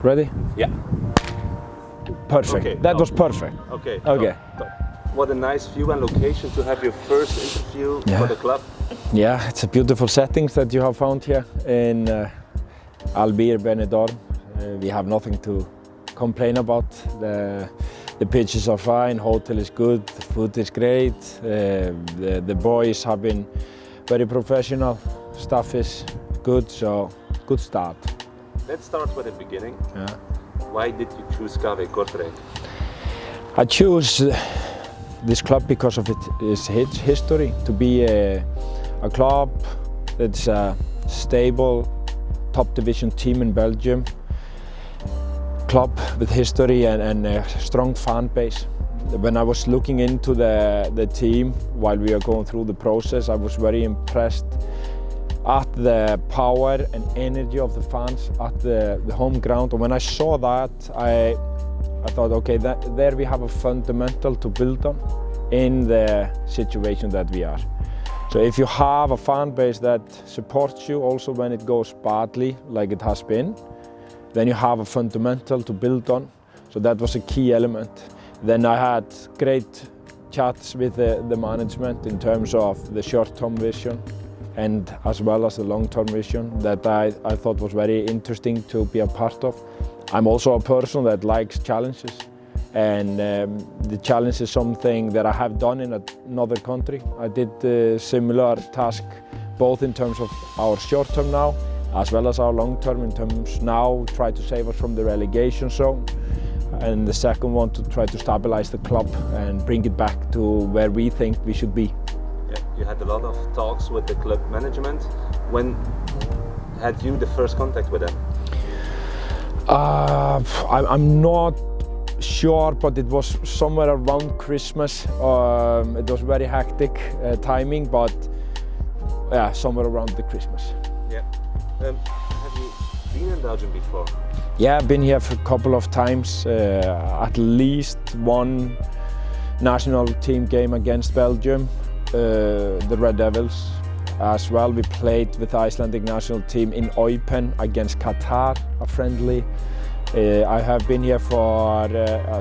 Ready? Yeah. Perfect. Okay. That was perfect. Okay. Okay. Top. What a nice view and location to have your first interview Yeah. for the club. Yeah, it's a beautiful settings that you have found here in Albir, Benidorm. We have nothing to complain about. The pitches are fine, hotel is good, the food is great. The boys have been very professional, staff is good, so good start. Let's start with the beginning. Yeah. Why did you choose KV Kortrijk? I choose this club because of its history, to be a club that's a stable top division team in Belgium, club with history and a strong fan base. When I was looking into the team while we were going through the process, I was very impressed at the power and energy of the fans at the home ground. And when I saw that, I thought, okay, there we have a fundamental to build on in the situation that we are. So if you have a fan base that supports you also when it goes badly, like it has been, then you have a fundamental to build on. So that was a key element. Then I had great chats with the management in terms of the short-term vision and as well as the long-term vision that I thought was very interesting to be a part of. I'm also a person that likes challenges, and the challenge is something that I have done in another country. I did a similar task both in terms of our short-term now as well as our long-term in terms now try to save us from the relegation zone, and the second one to try to stabilize the club and bring it back to where we think we should be. Yeah, you had a lot of talks with the club management. When had you the first contact with them? I'm not sure, but it was somewhere around Christmas. It was very hectic timing, but yeah, somewhere around the Christmas. Yeah. Have you been in Belgium before? Yeah, I've been here for a couple of times, at least one national team game against Belgium, the Red Devils. As well, we played with the Icelandic national team in Eupen against Qatar, a friendly. I have been here for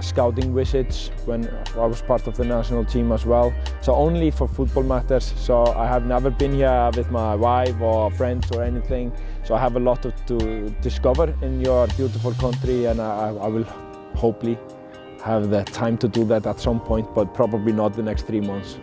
scouting visits when I was part of the national team as well. So only for football matters. So I have never been here with my wife or friends or anything. So I have a lot to discover in your beautiful country, and I will hopefully have the time to do that at some point, but probably not the next 3 months.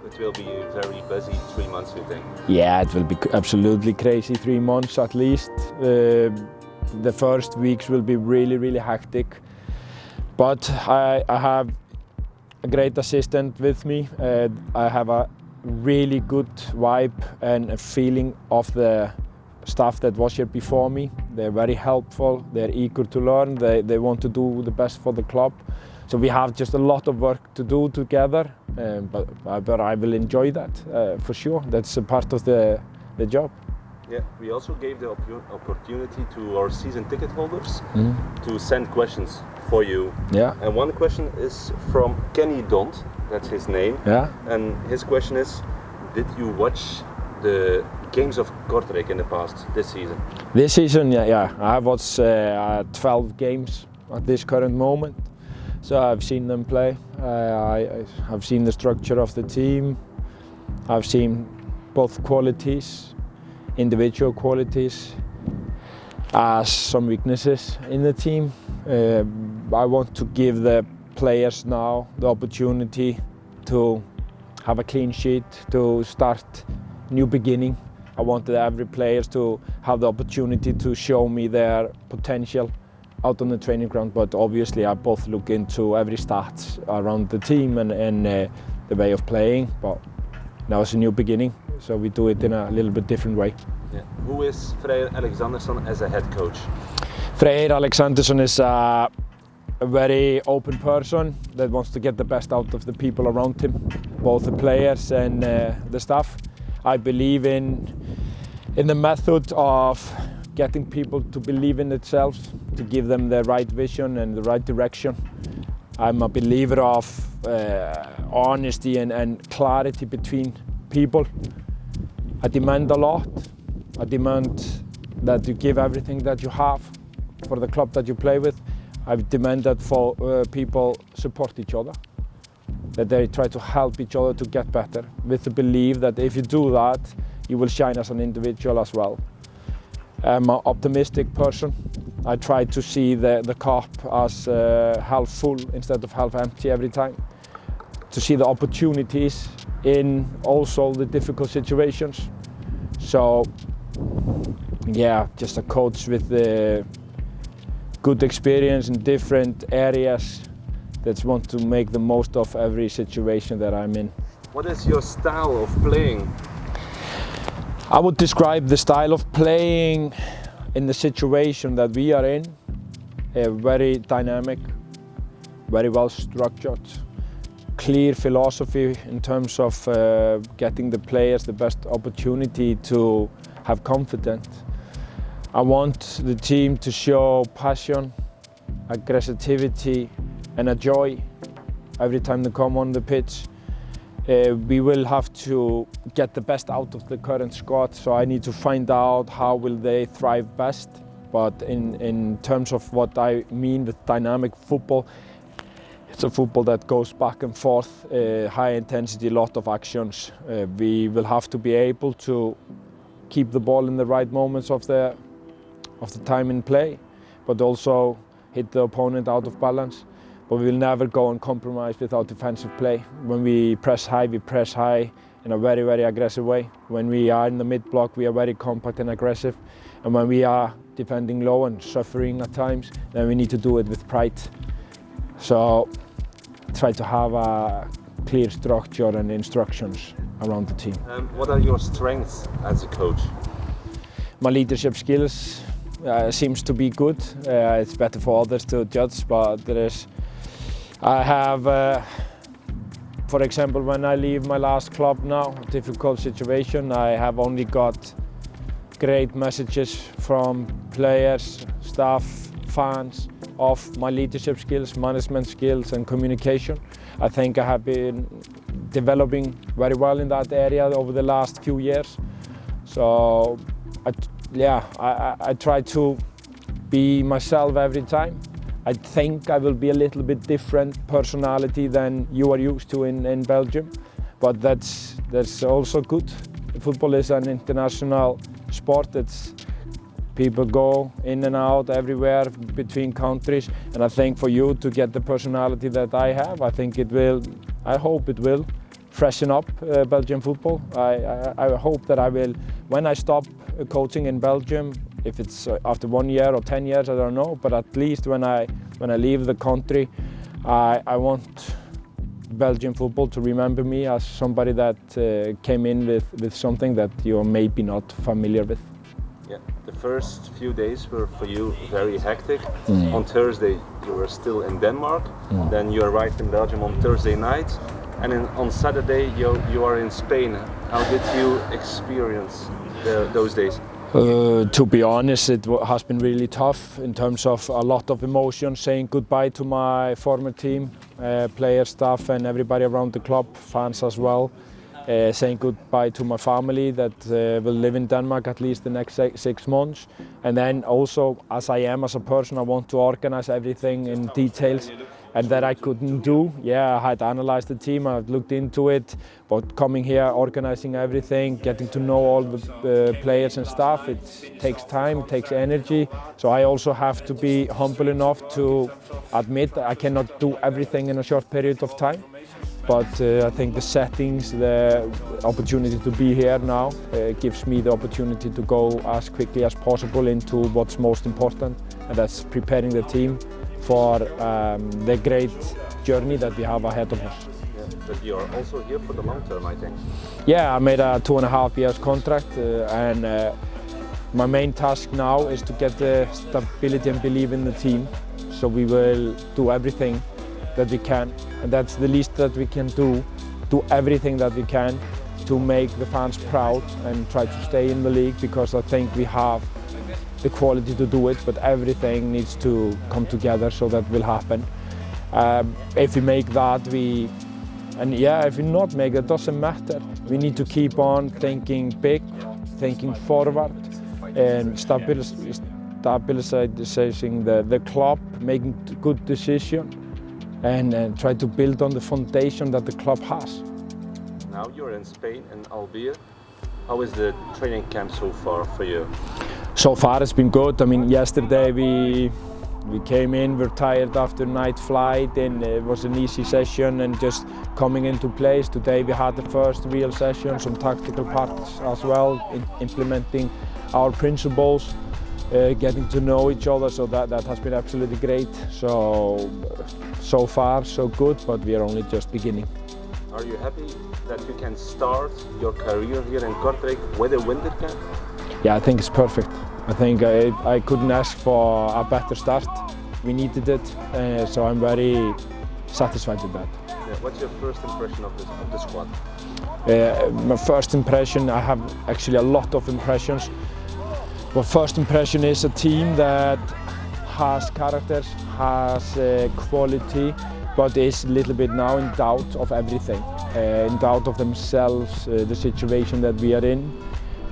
It will be a very busy 3 months, you think? Yeah, it will be absolutely crazy 3 months at least. The first weeks will be really hectic, but I have a great assistant with me. I have a really good vibe and a feeling of the staff that was here before me. They're very helpful, they're eager to learn, they want to do the best for the club. So we have just a lot of work to do together, but I will enjoy that for sure. That's a part of the job. Yeah, we also gave the opportunity to our season ticket holders to send questions for you. Yeah. And one question is from Kenny Dont, that's his name. Yeah. And his question is, did you watch the games of Kortrijk in the past, this season? This season, yeah. I watched 12 games at this current moment. So I've seen them play. I've seen the structure of the team. I've seen both qualities, individual qualities, as some weaknesses in the team. I want to give the players now the opportunity to have a clean sheet, to start new beginning. I want every player to have the opportunity to show me their potential out on the training ground, but obviously I both look into every stats around the team and the way of playing. But now it's a new beginning, so we do it in a little bit different way. Yeah. Who is Freyr Alexandersson as a head coach? Freyr Alexandersson is a very open person that wants to get the best out of the people around him, both the players and the staff. I believe in the method of getting people to believe in themselves, to give them the right vision and the right direction. I'm a believer of honesty and clarity between people. I demand a lot. I demand that you give everything that you have, for the club that you play with, I demand that people support each other, that they try to help each other to get better, with the belief that if you do that, you will shine as an individual as well. I'm an optimistic person. I try to see the cup as half full instead of half empty every time. To see the opportunities in also the difficult situations. So, yeah, just a coach with good experience in different areas that want to make the most of every situation that I'm in. What is your style of playing? I would describe the style of playing in the situation that we are in, very dynamic, very well structured, clear philosophy in terms of getting the players the best opportunity to have confidence. I want the team to show passion, aggressivity and a joy every time they come on the pitch. We will have to get the best out of the current squad, so I need to find out how will they thrive best. But in terms of what I mean with dynamic football, it's a football that goes back and forth, high intensity, lot of actions. We will have to be able to keep the ball in the right moments of the time in play, but also hit the opponent out of balance. But we will never go and compromise with our defensive play. When we press high in a very, very aggressive way. When we are in the mid-block, we are very compact and aggressive. And when we are defending low and suffering at times, then we need to do it with pride. So try to have a clear structure and instructions around the team. What are your strengths as a coach? My leadership skills seems to be good. It's better for others to judge, but I have, for example, when I leave my last club now, a difficult situation, I have only got great messages from players, staff, fans of my leadership skills, management skills and communication. I think I have been developing very well in that area over the last few years. So I try to be myself every time. I think I will be a little bit different personality than you are used to in Belgium, but that's also good. Football is an international sport. People go in and out everywhere between countries, and I think for you to get the personality that I have, I hope it will freshen up Belgian football. I hope that I will, when I stop coaching in Belgium, if it's after 1 year or 10 years, I don't know, but at least when I leave the country, I want Belgian football to remember me as somebody that came in with something that you're maybe not familiar with. Yeah, the first few days were for you very hectic. On Thursday you were still in Denmark, then you arrived in Belgium on Thursday night, and on Saturday you are in Spain. How did you experience those days? To be honest, it has been really tough in terms of a lot of emotion, saying goodbye to my former team, players, staff and everybody around the club, fans as well. Saying goodbye to my family that will live in Denmark at least the next 6 months. And then also, as I am as a person, I want to organize everything in details, and that I couldn't do. Yeah, I had analyzed the team, I looked into it, but coming here, organizing everything, getting to know all the players and staff, it takes time, it takes energy. So I also have to be humble enough to admit that I cannot do everything in a short period of time. But I think the settings, the opportunity to be here now gives me the opportunity to go as quickly as possible into what's most important, and that's preparing the team for the great journey that we have ahead of us. Yeah, but you are also here for the long term, I think. Yeah, I made a 2.5 years contract, and my main task now is to get the stability and believe in the team. So we will do everything that we can, and that's the least that we can do everything that we can to make the fans proud and try to stay in the league, because I think we have the quality to do it, but everything needs to come together so that will happen. If we make that, if we not make it, doesn't matter. We need to keep on thinking big, thinking forward, and stabilizing the club, making good decisions, and try to build on the foundation that the club has. Now you're in Spain, in Albir. How is the training camp so far for you? So far it's been good. I mean, yesterday we came in, we're tired after night flight, and it was an easy session and just coming into place. Today we had the first real session, some tactical parts as well, implementing our principles, getting to know each other, so that has been absolutely great. So far so good, but we are only just beginning. Are you happy that you can start your career here in Kortrijk with a winter camp? Yeah, I think it's perfect. I think I couldn't ask for a better start. We needed it, so I'm very satisfied with that. Yeah, what's your first impression of the squad? My first impression, I have actually a lot of impressions. But first impression is a team that has characters, has quality, but is a little bit now in doubt of everything, in doubt of themselves, the situation that we are in.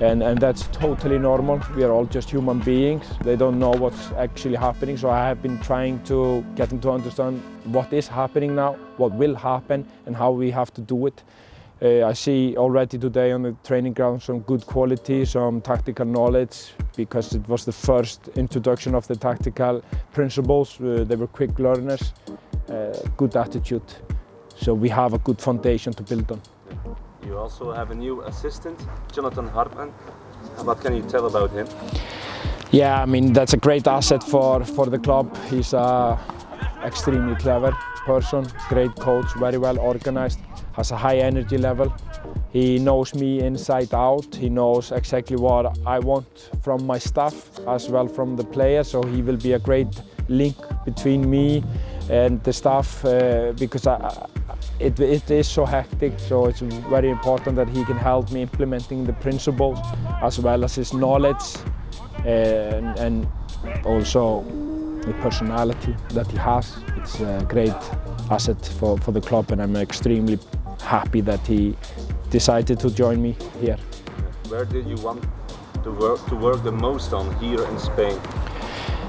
And that's totally normal. We are all just human beings. They don't know what's actually happening. So I have been trying to get them to understand what is happening now, what will happen, and how we have to do it. I see already today on the training ground some good quality, some tactical knowledge, because it was the first introduction of the tactical principles. They were quick learners, good attitude. So we have a good foundation to build on. You also have a new assistant, Jonathan Hartman. What can you tell about him? Yeah, I mean, that's a great asset for the club. He's an extremely clever person, great coach, very well organized, has a high energy level. He knows me inside out. He knows exactly what I want from my staff, as well from the players. So he will be a great link between me and the staff, because it is so hectic, so it's very important that he can help me implementing the principles as well as his knowledge, and also the personality that he has. It's a great asset for the club, and I'm extremely happy that he decided to join me here. Where did you want to work the most on here in Spain?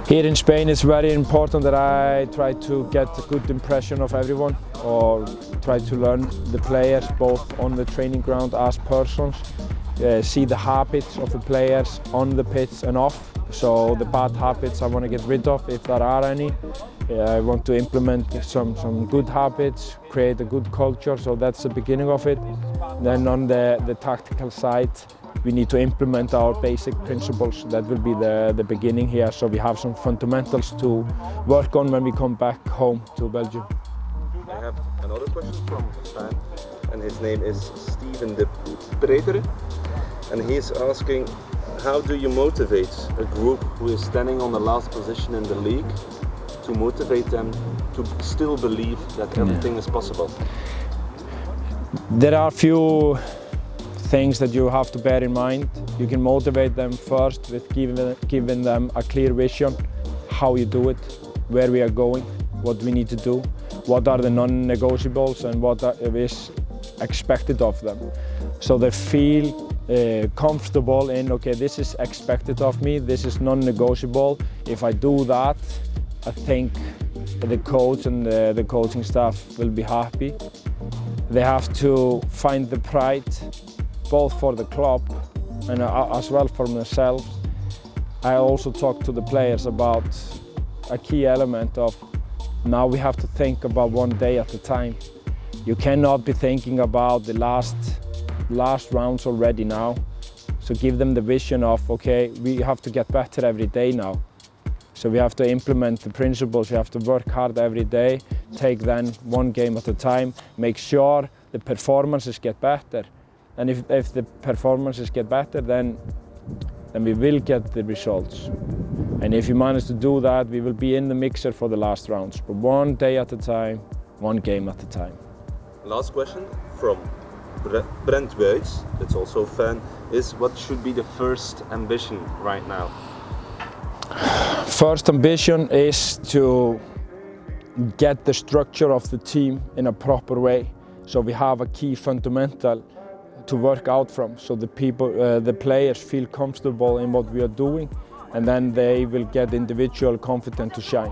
Here in Spain, it's very important that I try to get a good impression of everyone, or try to learn the players both on the training ground as persons, see the habits of the players on the pitch and off. So the bad habits I want to get rid of, if there are any. I want to implement some good habits, create a good culture, so that's the beginning of it. Then on the tactical side, we need to implement our basic principles. That will be the beginning here, so we have some fundamentals to work on when we come back home to Belgium. I have another question from a fan, and his name is Steven de Pretere, and he's asking, how do you motivate a group who is standing on the last position in the league to motivate them to still believe that everything is possible? There are a few things that you have to bear in mind. You can motivate them first with giving them a clear vision, how you do it, where we are going, what we need to do, what are the non-negotiables and what is expected of them. So they feel comfortable in, okay, this is expected of me, this is non-negotiable. If I do that, I think the coach and the coaching staff will be happy. They have to find the pride, both for the club and as well for themselves. I also talk to the players about a key element of, now we have to think about one day at a time. You cannot be thinking about the last rounds already now. So give them the vision of, okay, we have to get better every day now. So we have to implement the principles, we have to work hard every day, take then one game at a time, make sure the performances get better. And if the performances get better, then we will get the results. And if you manage to do that, we will be in the mixer for the last rounds. But one day at a time, one game at a time. Last question from Brent Wuits, that's also a fan, is what should be the first ambition right now? First ambition is to get the structure of the team in a proper way. So we have a key fundamental to work out from. So the players feel comfortable in what we are doing, and then they will get individual confidence to shine.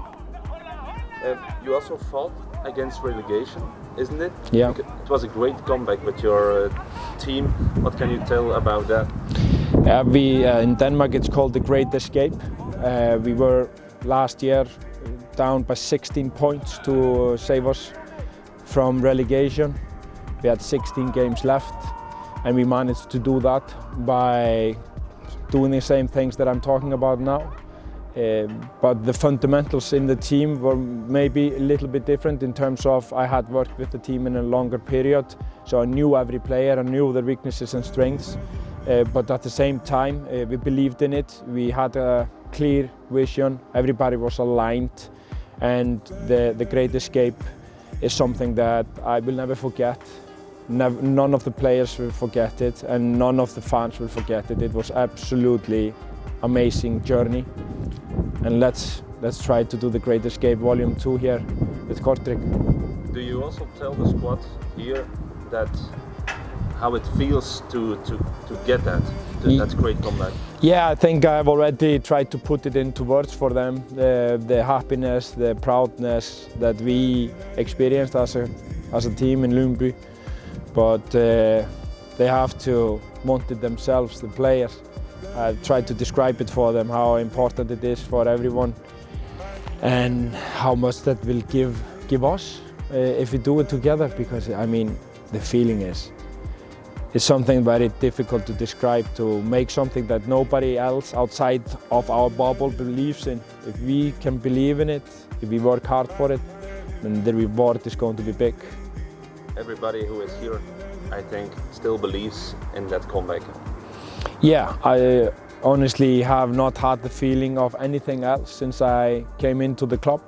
You also fought against relegation, isn't it? Yeah. It was a great comeback with your team. What can you tell about that? In Denmark it's called the Great Escape. We were last year down by 16 points to save us from relegation. We had 16 games left, and we managed to do that by doing the same things that I'm talking about now. But the fundamentals in the team were maybe a little bit different in terms of I had worked with the team in a longer period, so I knew every player, I knew their weaknesses and strengths. But at the same time, we believed in it. We had a clear vision, everybody was aligned, and the Great Escape is something that I will never forget. None of the players will forget it, and none of the fans will forget it. It was absolutely amazing journey, and let's try to do the Great Escape Volume 2 here with Kortrijk. Do you also tell the squad here that how it feels to get that great comeback? Yeah, I think I've already tried to put it into words for them, the happiness, the proudness that we experienced as a team in Ljungby. But they have to want it themselves, the players. I've tried to describe it for them, how important it is for everyone and how much that will give us if we do it together, because I mean the feeling is it's something very difficult to describe, to make something that nobody else outside of our bubble believes in. If we can believe in it, if we work hard for it, then the reward is going to be big. Everybody who is here, I think, still believes in that comeback. Yeah, I honestly have not had the feeling of anything else since I came into the club.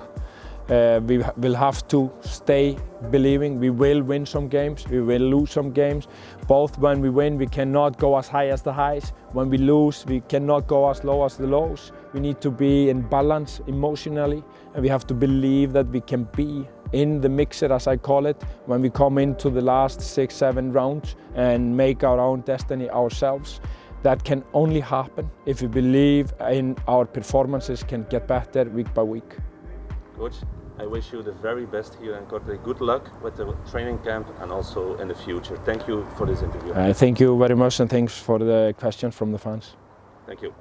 We will have to stay believing. We will win some games, we will lose some games. Both when we win, we cannot go as high as the highs. When we lose, we cannot go as low as the lows. We need to be in balance emotionally, and we have to believe that we can be in the mixer, as I call it, when we come into the last 6-7 rounds and make our own destiny ourselves. That can only happen if we believe in our performances can get better week by week. Coach, I wish you the very best here in Kortrijk. Good luck with the training camp and also in the future. Thank you for this interview. Thank you very much, and thanks for the questions from the fans. Thank you.